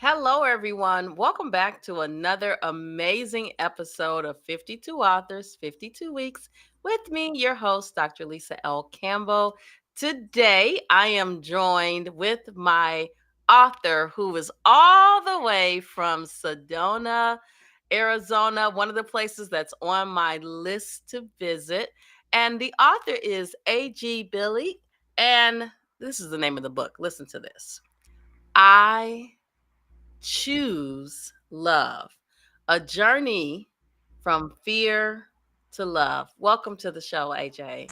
Hello, everyone. Welcome back to another amazing episode of 52 Authors, 52 Weeks with me, your host, Dr. Lisa L. Campbell. Today, I am joined with my author who is all the way from Sedona, Arizona, one of the places that's on my list to visit. And the author is A.G. Billig. And this is the name of the book. Listen to this. I Choose Love, a journey from fear to love. Welcome to the show, AJ.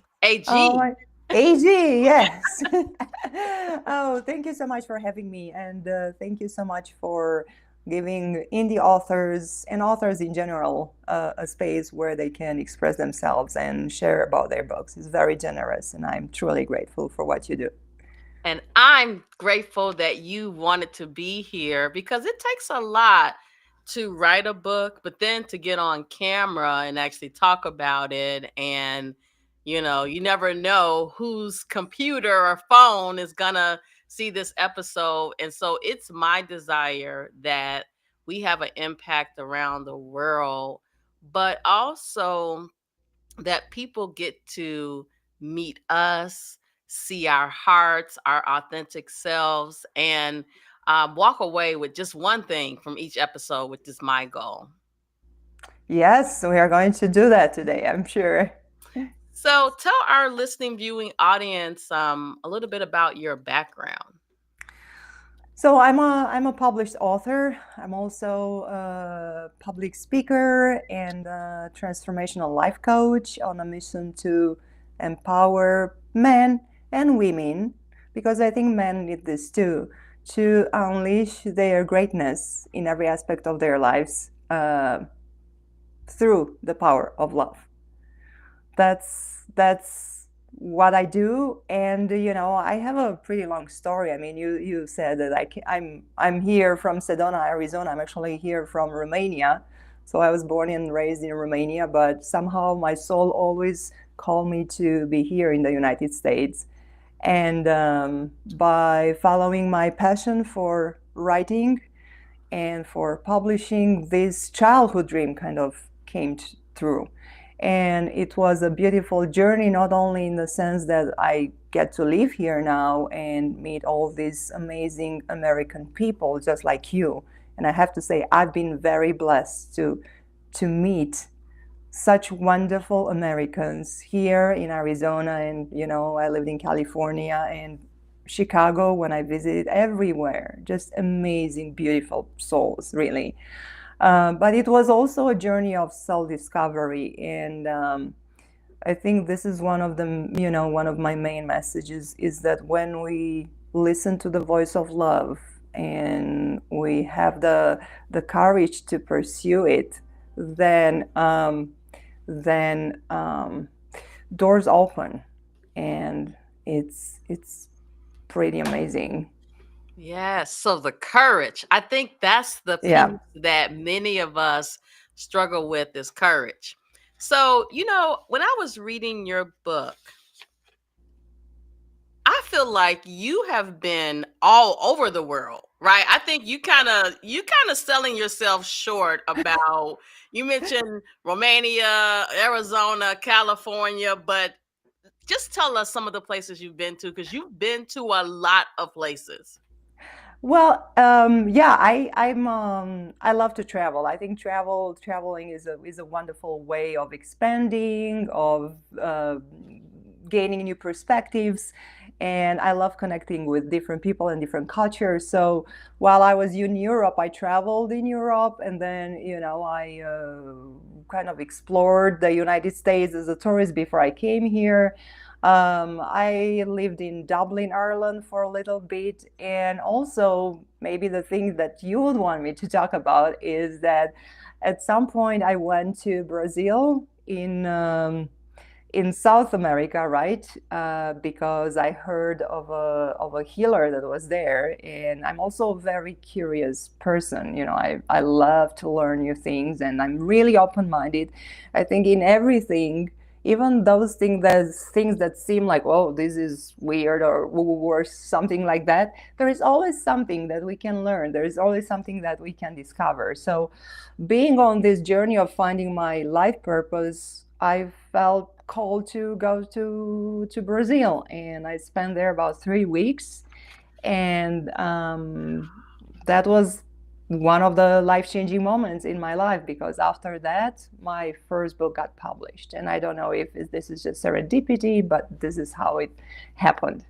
Oh, AG. AG, yes. Oh, thank you so much for having me. And thank you so much for giving indie authors and authors in general a space where they can express themselves and share about their books. It's very generous, and I'm truly grateful for what you do. And I'm grateful that you wanted to be here because it takes a lot to write a book, but then to get on camera and actually talk about it. And, you never know whose computer or phone is going to see this episode. And so it's my desire that we have an impact around the world, but also that people get to meet us, see our hearts, our authentic selves, and walk away with just one thing from each episode, which is my goal. Yes, we are going to do that today, I'm sure. So, tell our listening, viewing audience a little bit about your background. So I'm a published author. I'm also a public speaker and a transformational life coach on a mission to empower men and women, because I think men need this too, to unleash their greatness in every aspect of their lives through the power of love. That's what I do. And I have a pretty long story. I mean, you said that I'm here from Sedona, Arizona. I'm actually here from Romania. So I was born and raised in Romania, but somehow my soul always called me to be here in the United States. And by following my passion for writing and for publishing, this childhood dream kind of came through. And it was a beautiful journey, not only in the sense that I get to live here now and meet all these amazing American people just like you. And I have to say, I've been very blessed to meet such wonderful Americans here in Arizona. And, I lived in California and Chicago when I visited, everywhere. Just amazing, beautiful souls, really. But it was also a journey of self-discovery, and I think this is one of my main messages is that when we listen to the voice of love and we have the courage to pursue it, then doors open, and it's pretty amazing. Yes. So the courage, I think that's the Yeah. piece that many of us struggle with is courage. So, when I was reading your book, I feel like you have been all over the world, right? I think you kind of selling yourself short about you mentioned Romania, Arizona, California, but just tell us some of the places you've been to because you've been to a lot of places. Well, yeah, I love to travel. I think traveling is a wonderful way of expanding, of gaining new perspectives, and I love connecting with different people and different cultures. So while I was in Europe, I traveled in Europe, and then I kind of explored the United States as a tourist before I came here. I lived in Dublin, Ireland for a little bit. And also, maybe the thing that you would want me to talk about is that at some point I went to Brazil in South America, right? Because I heard of a healer that was there. And I'm also a very curious person. I love to learn new things, and I'm really open minded. I think in everything even those things that seem like, oh, this is weird or something like that, there is always something that we can learn. There is always something that we can discover. So being on this journey of finding my life purpose, I felt called to go to Brazil, and I spent there about 3 weeks. And that was one of the life-changing moments in my life, because after that my first book got published, and I don't know if this is just serendipity, but this is how it happened.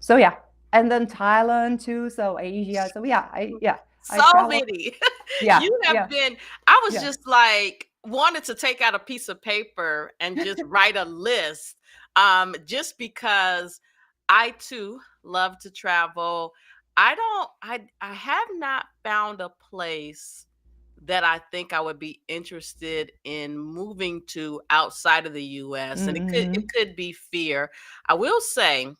So yeah, and then Thailand too, so Asia. So I So traveled. many. Yeah, You have yeah, been, I was yeah. just like wanted to take out a piece of paper and just write a list. Just because I too love to travel. I have not found a place that I think I would be interested in moving to outside of the US. And it Mm-hmm. could be fear. I will say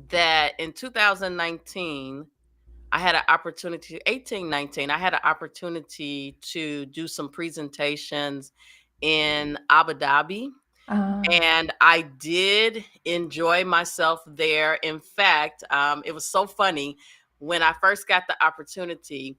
that in 2019 I had an opportunity, 18, 19. I had an opportunity to do some presentations in Abu Dhabi, Ah. and I did enjoy myself there. In fact, it was so funny when I first got the opportunity.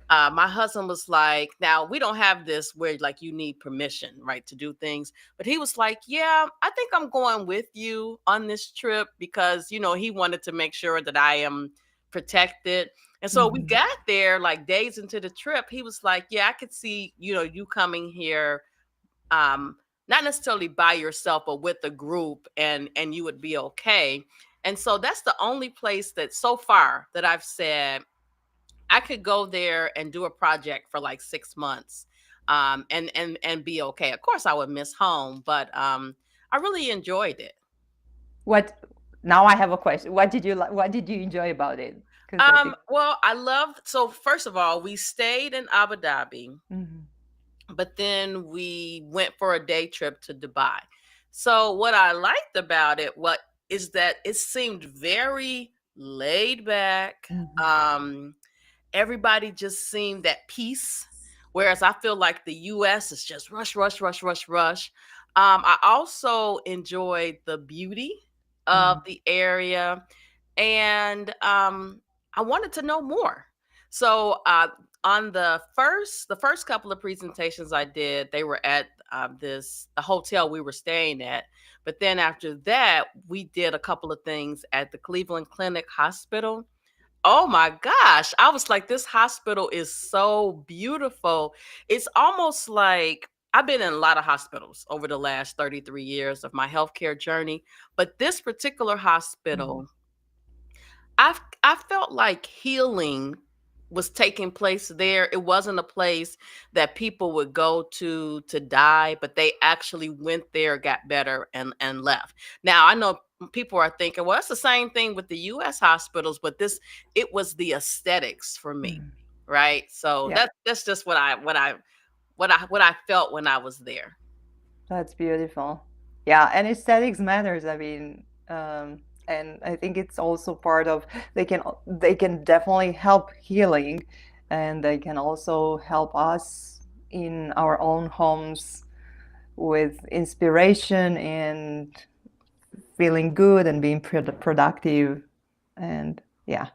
My husband was like, "Now we don't have this where like you need permission, right, to do things." But he was like, "Yeah, I think I'm going with you on this trip because he wanted to make sure that I am protected." And so we Mhm. got there like days into the trip. He was like, "Yeah, I could see you coming here." um Not necessarily by yourself but with a group, and you would be okay. And so that's the only place that so far that I've said I could go there and do a project for like 6 months, and be okay. Of course I would miss home, but I really enjoyed it. What Now I have a question. What did you like? What did you enjoy about it? Because I think. Well, I loved, so first of all, we stayed in Abu Dhabi, Mhm. but then we went for a day trip to Dubai. So what I liked about it, what is that it seemed very laid back. Mhm. Um, Everybody just seemed at peace, whereas I feel like the US is just rush, rush, rush, rush, rush. I also enjoyed the beauty of Mhm. the area, and I wanted to know more. So on the first couple of presentations I did, they were at this the hotel we were staying at. But then after that, we did a couple of things at the Cleveland Clinic Hospital. Oh my gosh. I was like, this hospital is so beautiful. It's almost like I've been in a lot of hospitals over the last 33 years of my healthcare journey, but this particular Mhm. hospital, I felt like healing was taking place there. It wasn't a place that people would go to die, but they actually went there, got better, and left. Now I know people are thinking, well, it's the same thing with the US hospitals, but this it was the aesthetics for me, Mhm. right? So Yeah, that's just what I felt when I was there. that's beautiful. Yeah, and aesthetics matters. I mean, and I think it's also part of they can definitely help healing, and they can also help us in our own homes with inspiration and feeling good and being productive. And yeah,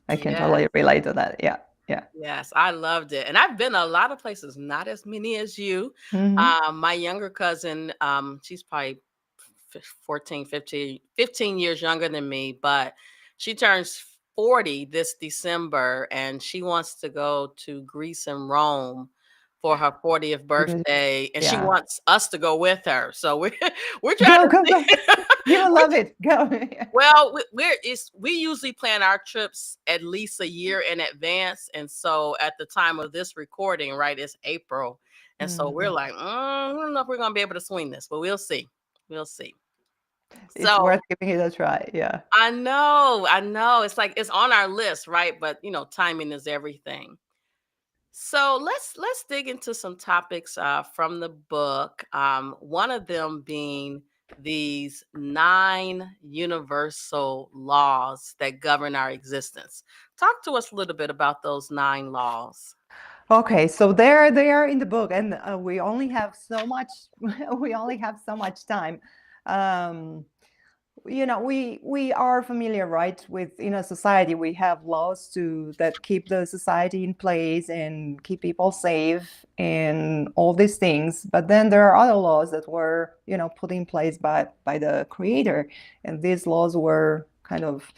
I can Yeah. totally relate to that. Yeah, yeah. Yes, I loved it. And I've been a lot of places, not as many as you. Hmm. My younger cousin, she's probably 14, 15 years younger than me, but she turns 40 this December, and she wants to go to Greece and Rome for her 40th Beautiful. birthday, and she Yeah. wants us to go with her. So we're we're trying Go, to go, see. go. You will we're love it. Go. well, we usually plan our trips at least a year in advance, and so at the time of this recording, right, it's April, and so we're Mhm. like, I don't know if we're gonna be able to swing this, but we'll see, we'll see. It's So worth giving it a try. Yeah. I know, it's like it's on our list, right? But timing is everything. So let's dig into some topics from the book. One of them being these 9 universal laws that govern our existence. Talk to us a little bit about those 9 laws. Okay, so there they are in the book, and we only have so much. We only have so much time. Um, we are familiar, right, with in a society we have laws to that keep the society in place and keep people safe and all these things, but then there are other laws that were put in place by the creator, and these laws were kind of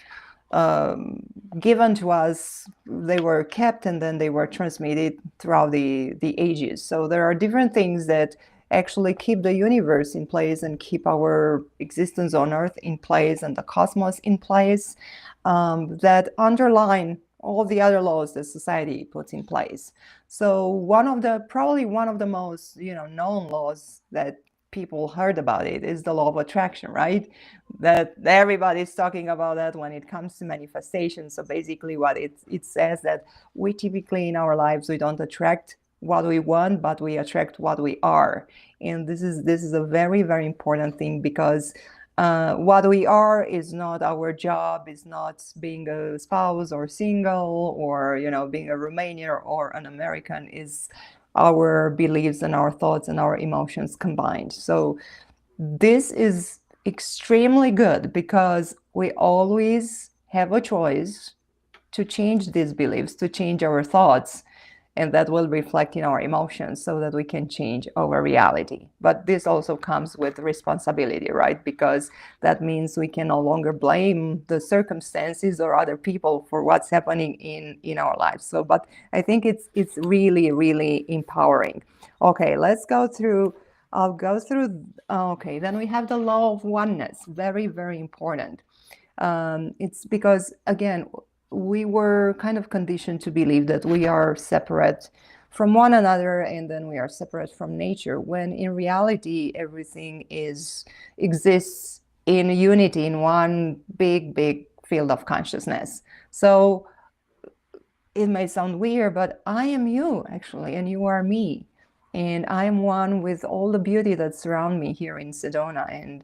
um, given to us. They were kept and then they were transmitted throughout the ages. So there are different things that actually keep the universe in place and keep our existence on Earth in place and the cosmos in place, that underline all the other laws that society puts in place. So probably one of the most known laws that people heard about it is the law of attraction, right? That everybody's talking about that when it comes to manifestation. So basically what it says that we typically in our lives we don't attract what we want, but we attract what we are. And this is a very, very important thing, because what we are is not our job, is not being a spouse or single, or being a Romanian or an American, is our beliefs and our thoughts and our emotions combined. So this is extremely good because we always have a choice to change these beliefs, to change our thoughts, and that will reflect in our emotions so that we can change our reality. But this also comes with responsibility, right? Because that means we can no longer blame the circumstances or other people for what's happening in our lives. So, but I think it's really, really empowering. Okay, let's go through. I'll go through. Okay, then we have the law of oneness. Very, very important. It's because, again, we were kind of conditioned to believe that we are separate from one another and then we are separate from nature, when in reality everything exists in unity in one big, big field of consciousness. So it may sound weird, but I am you actually, and you are me. And I am one with all the beauty that surround me here in Sedona. And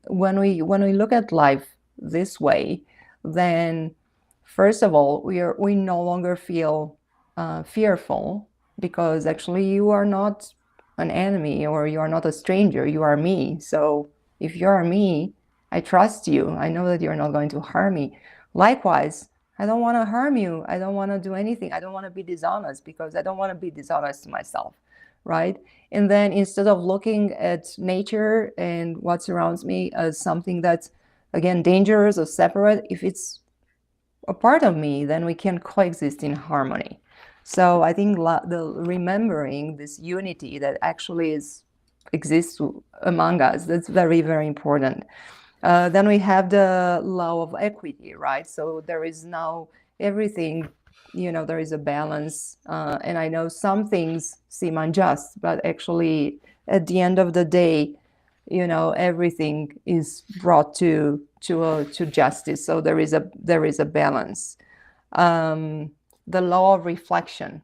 when we look at life this way, then first of all, we no longer feel fearful, because actually you are not an enemy or you are not a stranger. You are me. So if you are me, I trust you. I know that you're not going to harm me. Likewise, I don't want to harm you. I don't want to do anything. I don't want to be dishonest, because I don't want to be dishonest to myself, right? And then instead of looking at nature and what surrounds me as something that's, again, dangerous or separate, if it's a part of me, then we can coexist in harmony. So I think the remembering this unity that actually exists among us, that's very, very important. Then we have the law of equity, right? So there is now everything, there is a balance. And I know some things seem unjust, but actually, at the end of the day, everything is brought to justice. So there is a balance. The law of reflection.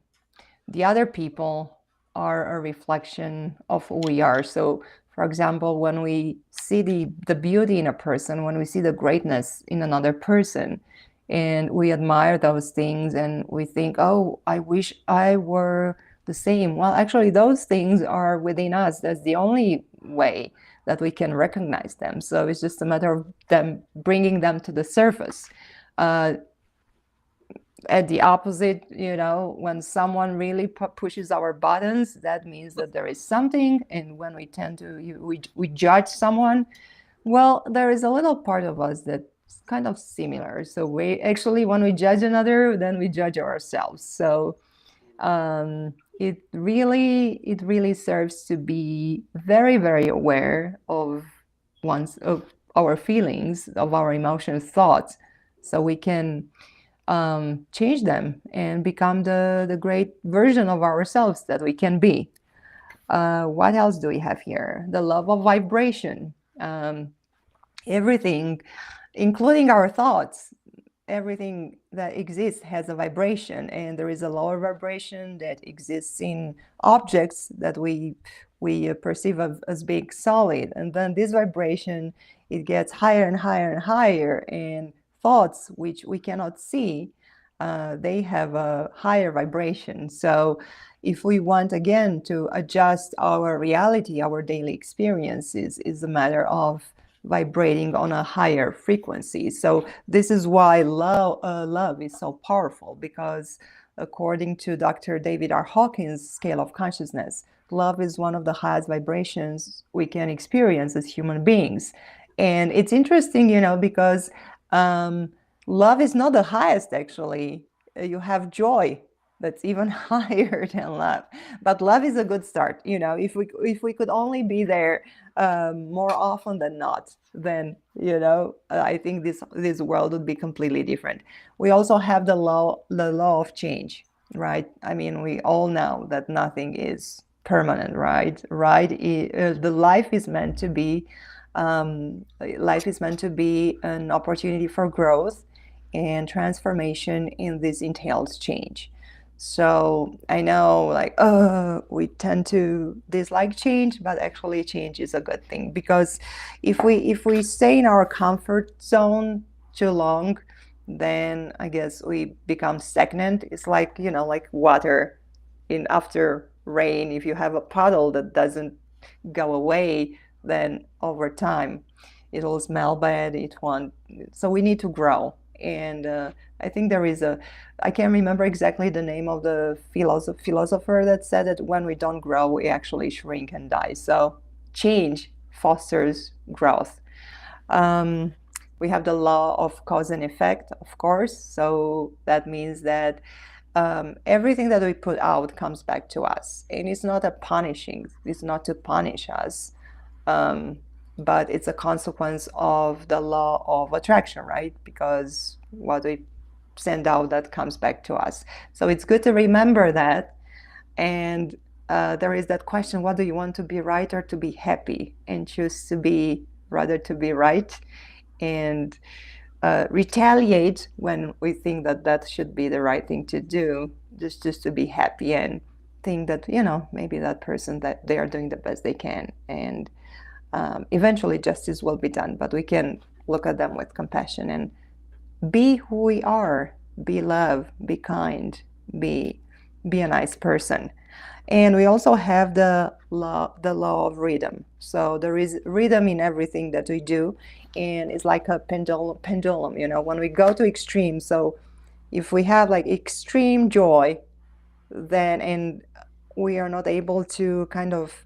The other people are a reflection of who we are. So, for example, when we see the beauty in a person, when we see the greatness in another person, and we admire those things and we think, oh, I wish I were the same. Well, actually, those things are within us. That's the only way that we can recognize them. So it's just a matter of them bringing them to the surface. At the opposite, when someone really pushes our buttons, that means that there is something. And when we tend to we judge someone, well, there is a little part of us that's kind of similar. So we actually, when we judge another, then we judge ourselves. So it really serves to be very, very aware of our feelings, of our emotions, thoughts, so we can change them and become the great version of ourselves that we can be. What else do we have here? The love of vibration. Everything, including our thoughts, everything that exists has a vibration, and there is a lower vibration that exists in objects that we perceive as being solid, and then this vibration, it gets higher and higher and higher, and thoughts which we cannot see, they have a higher vibration. So if we want again to adjust our reality, our daily experiences is a matter of vibrating on a higher frequency. So this is why love is so powerful, because according to Dr. David R. Hawkins' scale of consciousness, love is one of the highest vibrations we can experience as human beings. And it's interesting, because um, love is not the highest, actually. You have joy that's even higher than love. But love is a good start. If we could only be there more often than not, then I think this world would be completely different. We also have the law of change, right? I mean, we all know that nothing is permanent, right? Right? The life is meant to be an opportunity for growth and transformation, and this entails change. So I know, like, we tend to dislike change, but actually change is a good thing, because if we stay in our comfort zone too long, then I guess we become stagnant. It's like, like water in after rain. If you have a puddle that doesn't go away, then over time it'll smell bad. It won't. So we need to grow. And I think there is I can't remember exactly the name of the philosopher that said that when we don't grow, we actually shrink and die. So change fosters growth. um, we have the law of cause and effect, of course. So that means that everything that we put out comes back to us, and it's not to punish us, um, but it's a consequence of the law of attraction, right? Because what we send out, that comes back to us. So it's good to remember that. And there is that question: what do you want, to be right or to be happy? And choose to be, rather to be right, and retaliate when we think that that should be the right thing to do, just to be happy, and think that maybe that person, that they are doing the best they can, and eventually justice will be done. But we can look at them with compassion and be who we are. Be love, be kind, be be a nice person. And we also have the law of rhythm. So there is rhythm in everything that we do, and it's like a pendulum. When we go to extreme, so if we have like extreme joy, then, and we are not able to kind of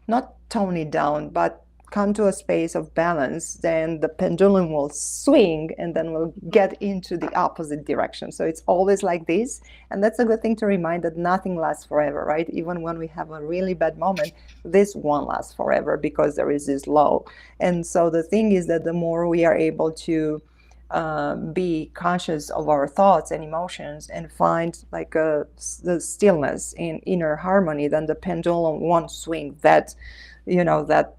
not tone it down, but come to a space of balance, then the pendulum will swing and then we'll get into the opposite direction. So it's always like this. And that's a good thing to remind, that nothing lasts forever, right? Even when we have a really bad moment, this won't last forever, because there is this low. And so the thing is that the more we are able to be conscious of our thoughts and emotions, and find like the stillness and inner harmony, then the pendulum won't swing that, that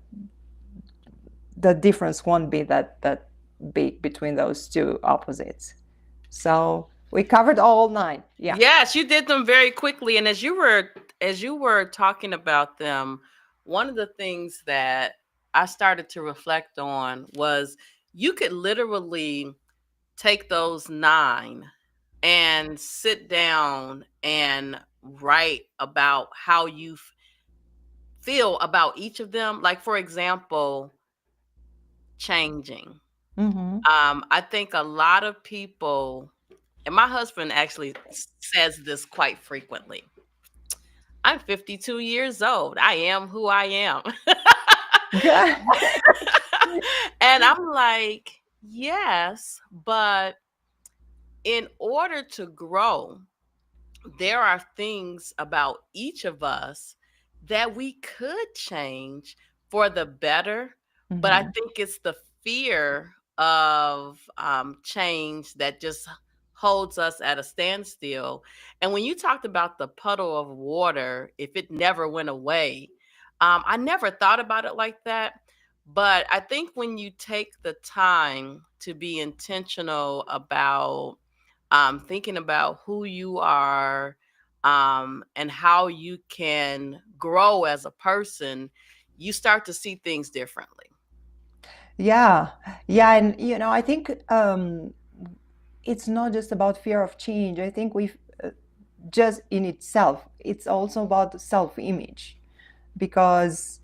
the difference won't be that big between those two opposites. So we covered all nine. Yeah. Yes, you did them very quickly. And as you were talking about them, one of the things that I started to reflect on was you could literally take those nine and sit down and write about how you feel about each of them. Like, for example, changing. Mm-hmm. I think a lot of people, and my husband actually says this quite frequently. I'm 52 years old. I am who I am. Good. And I'm like, yes, but in order to grow, there are things about each of us that we could change for the better. But I Mm-hmm. think it's the fear of change that just holds us at a standstill. And when you talked about the puddle of water, if it never went away, I never thought about it like that. But I think when you take the time to be intentional about thinking about who you are, and how you can grow as a person, you start to see things differently. Yeah. Yeah. And I think it's not just about fear of change. I think we've just in itself, it's also about self-image, because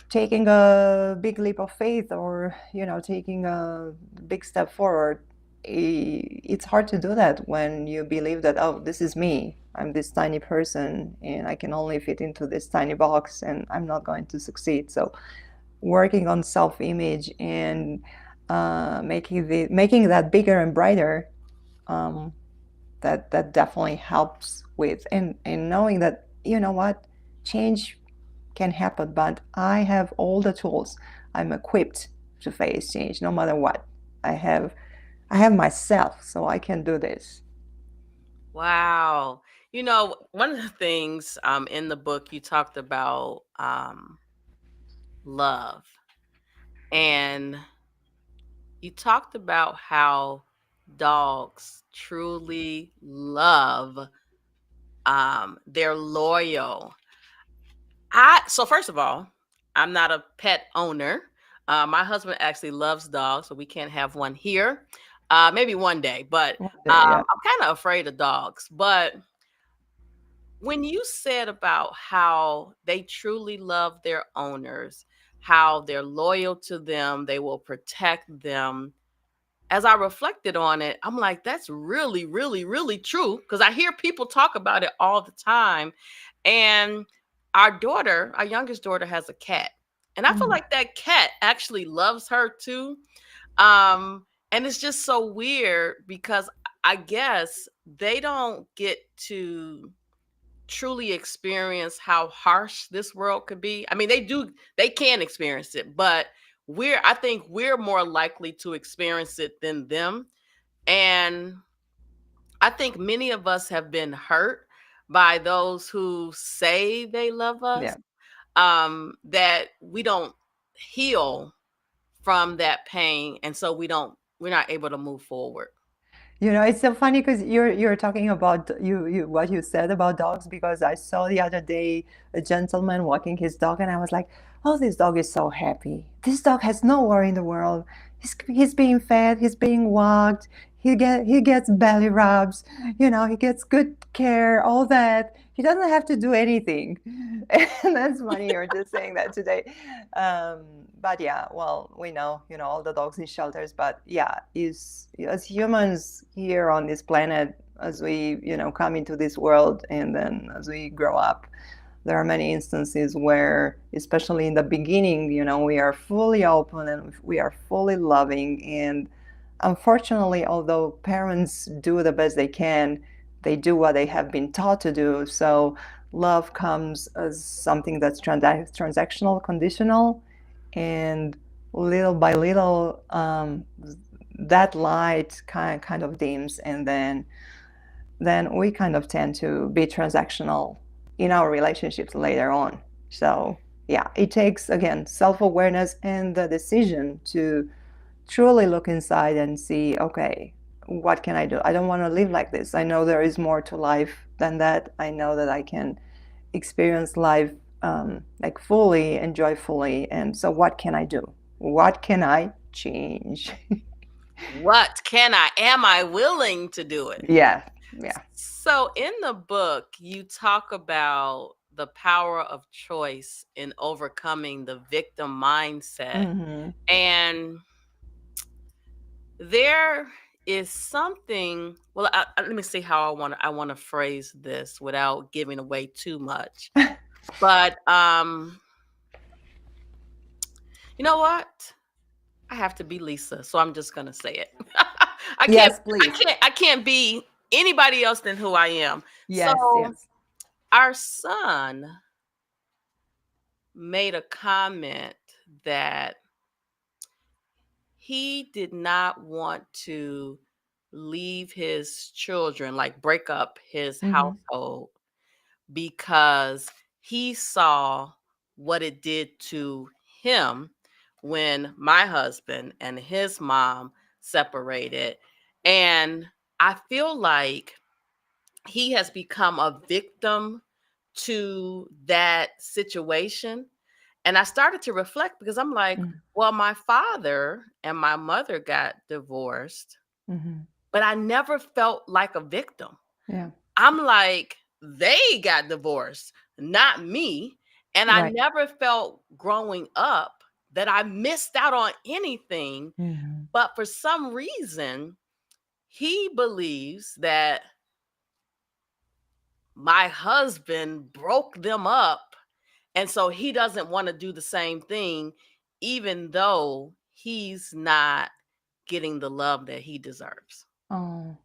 taking a big leap of faith, or taking a big step forward, it's hard to do that when you believe that, oh, this is me, I'm this tiny person and I can only fit into this tiny box and I'm not going to succeed. So working on self-image and making that bigger and brighter, um, that definitely helps with, and knowing that, you know what, change can happen, but I have all the tools. I'm equipped to face change no matter what. I have myself, so I can do this. Wow. One of the things in the book you talked about love, and you talked about how dogs truly love, they're loyal. So first of all, I'm not a pet owner. My husband actually loves dogs, so we can't have one here. Maybe one day, but One day, yeah. I'm kind of afraid of dogs. But when you said about how they truly love their owners, how they're loyal to them, they will protect them. As I reflected on it, I'm like, that's really, really, really true. Because I hear people talk about it all the time. And our youngest daughter, has a cat. And I feel Mhm. like that cat actually loves her too. Um, and it's just so weird because I guess they don't get to truly experience how harsh this world could be. I mean, they can experience it, but I think we're more likely to experience it than them. And I think many of us have been hurt by those who say they love us, Yeah. that we don't heal from that pain. And so we're not able to move forward. It's so funny because you're talking about you what you said about dogs, because I saw the other day a gentleman walking his dog, and I was like, oh, this dog is so happy. This dog has no worry in the world. He's being fed, he's being walked, he gets belly rubs, he gets good care, all that. He doesn't have to do anything. And that's funny you're just saying that today. But yeah, well, we know, all the dogs in shelters, but yeah, is as humans here on this planet, as we, come into this world and then as we grow up, there are many instances where, especially in the beginning, we are fully open and we are fully loving. And unfortunately, although parents do the best they can, they do what they have been taught to do. So love comes as something that's transactional, conditional, and little by little, that light kind of dims, and then we kind of tend to be transactional in our relationships later on. So yeah, it takes, again, self-awareness and the decision to truly look inside and see, okay, what can I do? I don't want to live like this. I know there is more to life than that. I know that I can experience life, like fully and joyfully. And so what can I do? What can I change? Am I willing to do it? Yeah, yeah. So in the book, you talk about the power of choice in overcoming the victim mindset. Hmm. And there is something, well, let me see how I want to phrase this without giving away too much. But you know what? I have to be Lisa, so I'm just going to say it. I can't Yes, please. I can't be anybody else than who I am. So Yes, yes. our son made a comment that he did not want to leave his children, like break up his Hmm. household, because he saw what it did to him when my husband and his mom separated. And I feel like he has become a victim to that situation. And I started to reflect because I'm like, Hmm. well, my father and my mother got divorced. Hmm. but I never felt like a victim. Yeah. I'm like, they got divorced, not me. And I Right. never felt growing up that I missed out on anything. Mhm. But for some reason, he believes that my husband broke them up. And so he doesn't want to do the same thing, even though he's not getting the love that he deserves. Oh.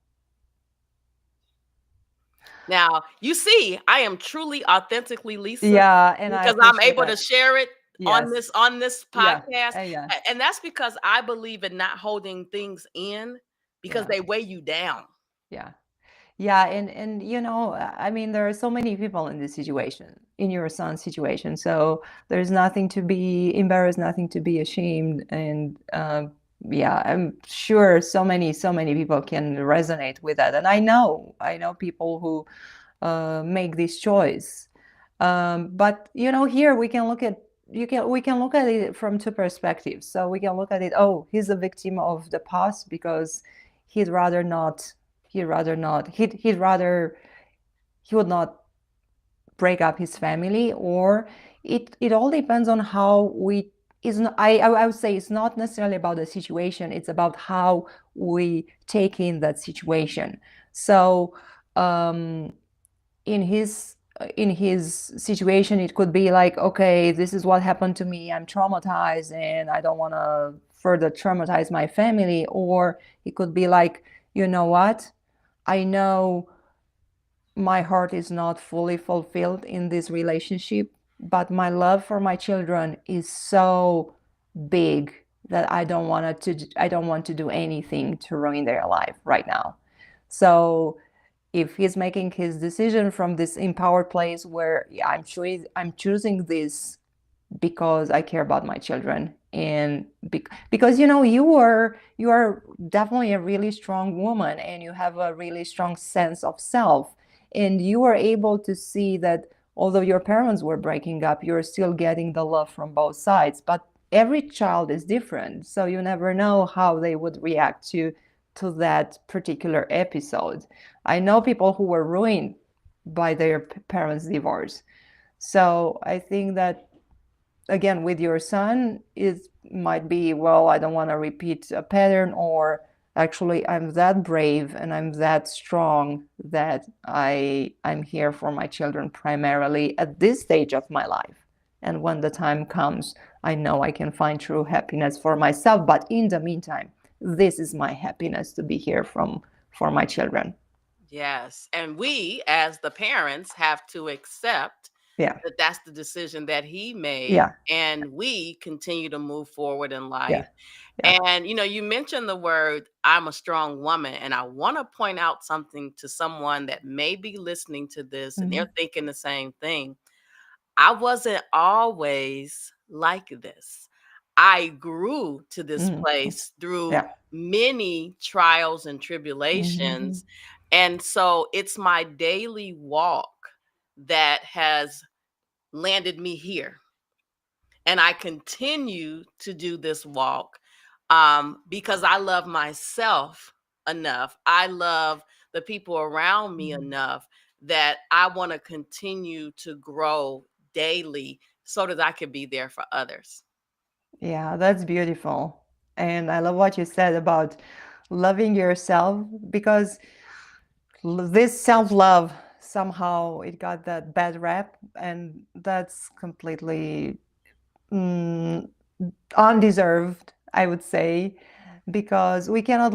Now, you see, I am truly authentically Lisa Yeah, and I because I'm appreciate able to that. share it on Yes. this Yeah. podcast. Yeah. And that's because I believe in not holding things in because Yeah. they weigh you down. Yeah. Yeah, and I mean, there are so many people in this situation, in your son's situation. So there's nothing to be embarrassed, nothing to be ashamed, and yeah, I'm sure so many people can resonate with that. And I know people who make this choice. But here we can look at we can look at it from two perspectives. So we can look at it. Oh, he's a victim of the past because he'd rather not. He'd rather not. He'd rather he would not break up his family, or it all depends on how we is I would say it's not necessarily about the situation, it's about how we take in that situation. So um in his situation it could be like, okay, this is what happened to me, I'm traumatized and I don't want to further traumatize my family. Or it could be like, you know what, I know my heart is not fully fulfilled in this relationship, but my love for my children is so big that I don't want to do anything to ruin their life right now. So if he's making his decision from this empowered place where, yeah, I'm choosing this because I care about my children, and because you are definitely a really strong woman and you have a really strong sense of self, and you are able to see that although your parents were breaking up, you're still getting the love from both sides. But every child is different, so you never know how they would react to that particular episode. I know people who were ruined by their parents' divorce. So I think that, again, with your son, it might be, well, I don't want to repeat a pattern, or actually I'm that brave and I'm that strong that I'm here for my children primarily at this stage of my life. And when the time comes, I know I can find true happiness for myself. But in the meantime, this is my happiness to be here for my children. Yes. And we, as the parents, have to accept Yeah. that that's the decision that he made. Yeah. And we continue to move forward in life. Yeah. Yeah. And, you mentioned the word, I'm a strong woman. And I want to point out something to someone that may be listening to this and Mm-hmm. they're thinking the same thing. I wasn't always like this. I grew to this Mm-hmm. place through Yeah. many trials and Mm-hmm. tribulations. And so it's my daily walk that has landed me here. And I continue to do this walk because I love myself enough. I love the people around me Mm-hmm. enough that I want to continue to grow daily so that I can be there for others. Yeah, that's beautiful. And I love what you said about loving yourself, because this self-love, somehow it got that bad rap, and that's completely mm, undeserved, I would say, because we cannot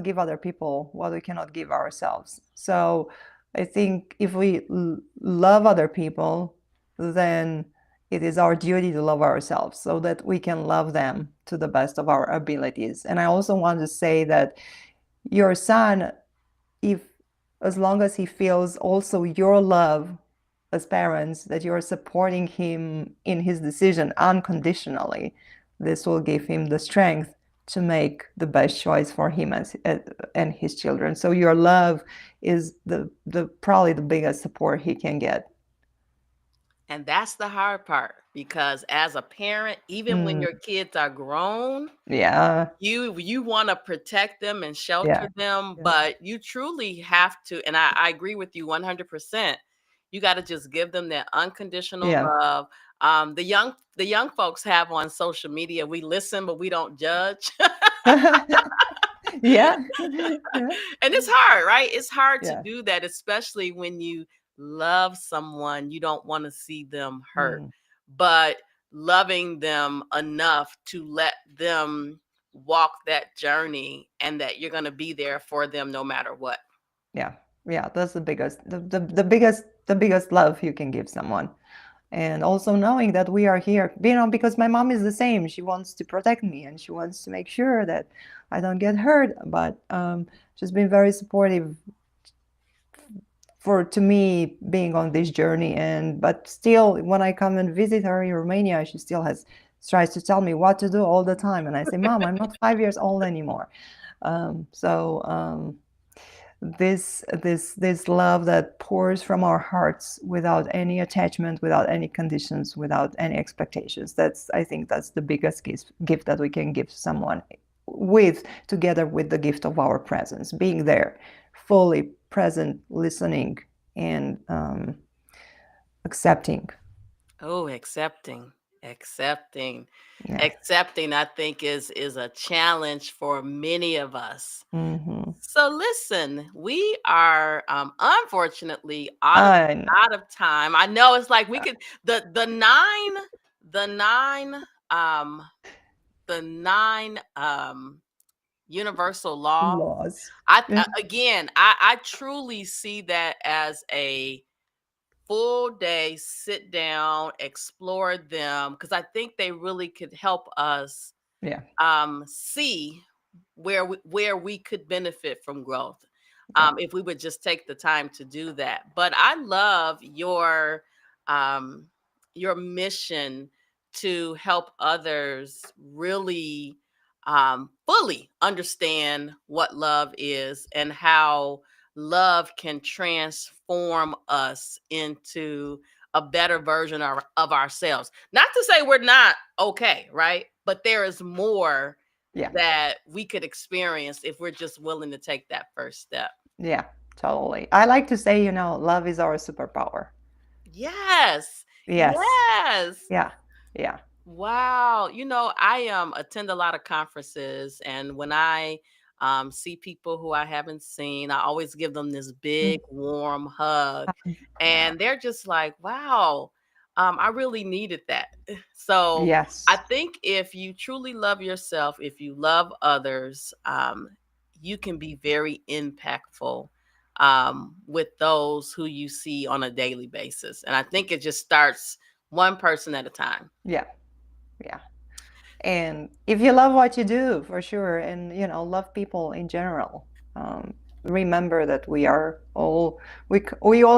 give other people what we cannot give ourselves. So I think if we love other people, then it is our duty to love ourselves so that we can love them to the best of our abilities. And I also want to say that your son, if as long as he feels also your love as parents, that you're supporting him in his decision unconditionally, this will give him the strength to make the best choice for him and his children. So your love is the probably the biggest support he can get. And that's the hard part because as a parent, even when Mm, your kids are grown, yeah, you want to protect them and yeah, shelter them, yeah, but you truly have to, and I agree with you 100%. You got to just give them that unconditional yeah. love. The young folks have on social media, we listen, but we don't judge. Yeah, yeah, And it's hard, right? It's hard to yeah. do that, especially when you love someone, you don't want to see them hurt, Mm, but loving them enough to let them walk that journey and that you're going to be there for them no matter what. yeah, yeah. That's the biggest, the biggest love you can give someone. And also knowing that we are here, because my mom is the same. She wants to protect me and she wants to make sure that I don't get hurt. But she's been very supportive for to me being on this journey. And but still, when I come and visit her in Romania, she still has tries to tell me what to do all the time. And I say, Mom, I'm not 5 years old anymore. So this love that pours from our hearts without any attachment, without any conditions, without any expectations, that's I think that's the biggest gift that we can give someone, with together with the gift of our presence, being there, fully present, listening, and accepting. Oh, accepting, Yeah. accepting, I think is a challenge for many of us. Hmm. So listen, we are unfortunately I know. out of time. I know it's like we could the nine um the nine universal law. Laws. I Yeah. again, I truly see that as a full day sit down, explore them because I think they really could help us Yeah. see where we could benefit from growth, Yeah. if we would just take the time to do that. But I love um, your mission to help others really fully understand what love is and how love can transform us into a better version of ourselves. Not to say we're not okay, right? But there is more Yeah. that we could experience if we're just willing to take that first step. Yeah. Totally. I like to say, love is our superpower. Yes. Yes. Yes. Yeah. Yeah. Wow. I attend a lot of conferences, and when I see people who I haven't seen, I always give them this Mm. big warm hug, Yeah. and they're just like, "Wow, I really needed that." So I Yes. think if you truly love yourself, if you love others, you can be very impactful with those who you see on a daily basis, and I think it just starts one person at a time. Yeah. Yeah. And if you love what you do, for sure, and love people in general, remember that we all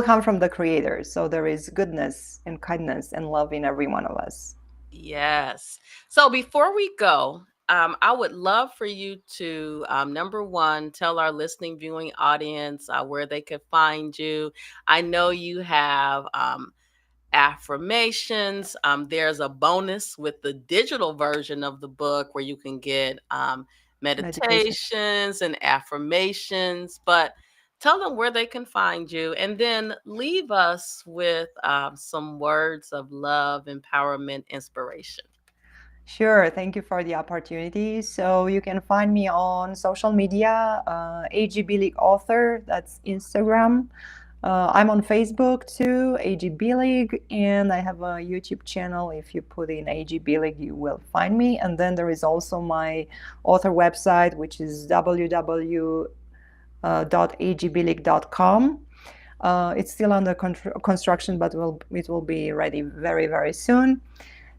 come from the Creator, so there is goodness and kindness and love in every one of us. Yes. So before we go, I would love for you to, number one, tell our listening, viewing audience where they could find you. I know you have affirmations. There's a bonus with the digital version of the book where you can get Meditation. meditations and affirmations. But tell them where they can find you, and then leave us with some words of love, empowerment, inspiration. Sure, thank you for the opportunity. So you can find me on social media, AG Billig Author, that's Instagram. I'm on Facebook too, AG Billig, and I have a YouTube channel. If you put in AG Billig, you will find me. And then there is also my author website, which is www.agbillig.com. It's still under construction, but it will be ready very, very soon.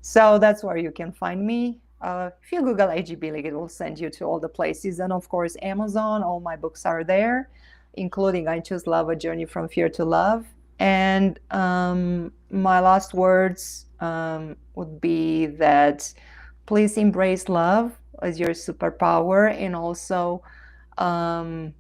So that's where you can find me. If you Google AG Billig, it will send you to all the places. And of course, Amazon, all my books are there, including I Choose Love, A Journey from Fear to Love. And my last words would be that please embrace love as your superpower, and also um,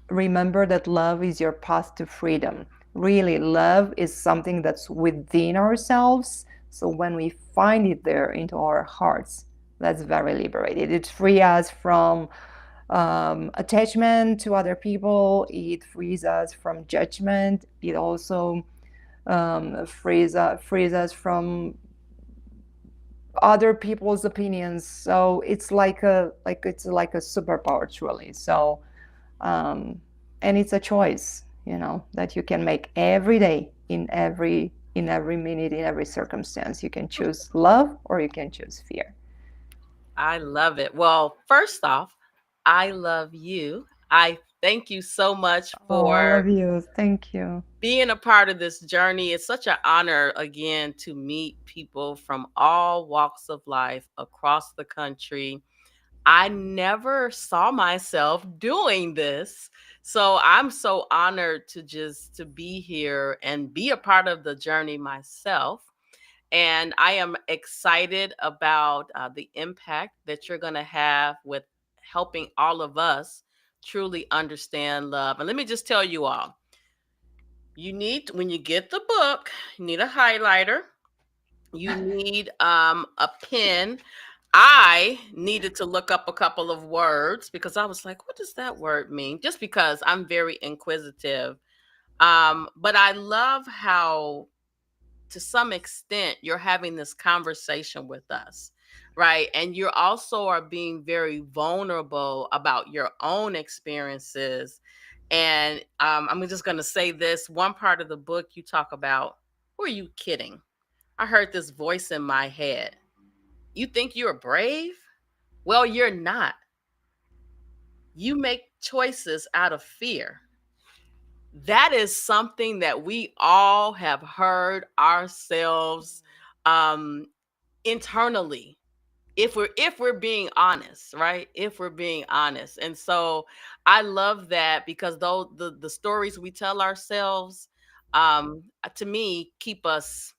remember that love is your path to freedom. really love is something that's within ourselves. So when we find it there into our hearts, that's very liberated. It frees us from attachment to other people. It frees us from judgment. It also frees us from other people's opinions. So it's like a superpower, truly. So and it's a choice, that you can make every day, in every minute, in every circumstance. You can choose love or you can choose fear. I love it. Well, first off, I love you. I thank you so much Oh, I for love you. Thank you. being a part of this journey. It's such an honor, again, to meet people from all walks of life across the country. I never saw myself doing this. So I'm so honored to be here and be a part of the journey myself. And I am excited about the impact that you're going to have with helping all of us truly understand love. And let me just tell you all, when you get the book, you need a highlighter, you need a pen. I needed to look up a couple of words because I was like, what does that word mean? Just because I'm very inquisitive. But I love how, to some extent, you're having this conversation with us, right? And you also are being very vulnerable about your own experiences. And I'm just going to say this one part of the book you talk about, who are you kidding? I heard this voice in my head. You think you're brave? Well, you're not. You make choices out of fear. That is something that we all have heard ourselves um, internally, if we're being honest, right? If we're being honest. And so I love that, because though the stories we tell ourselves, to me, keep us,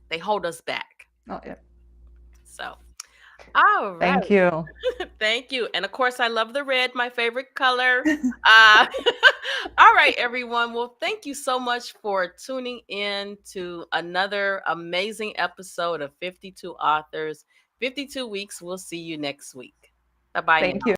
they hold us back. Oh, yeah. So all right. Thank you. Thank you. And of course, I love the red, my favorite color. Uh, all right, everyone. Well, thank you so much for tuning in to another amazing episode of 52 Authors, 52 Weeks. We'll see you next week. Bye bye Thank you. now.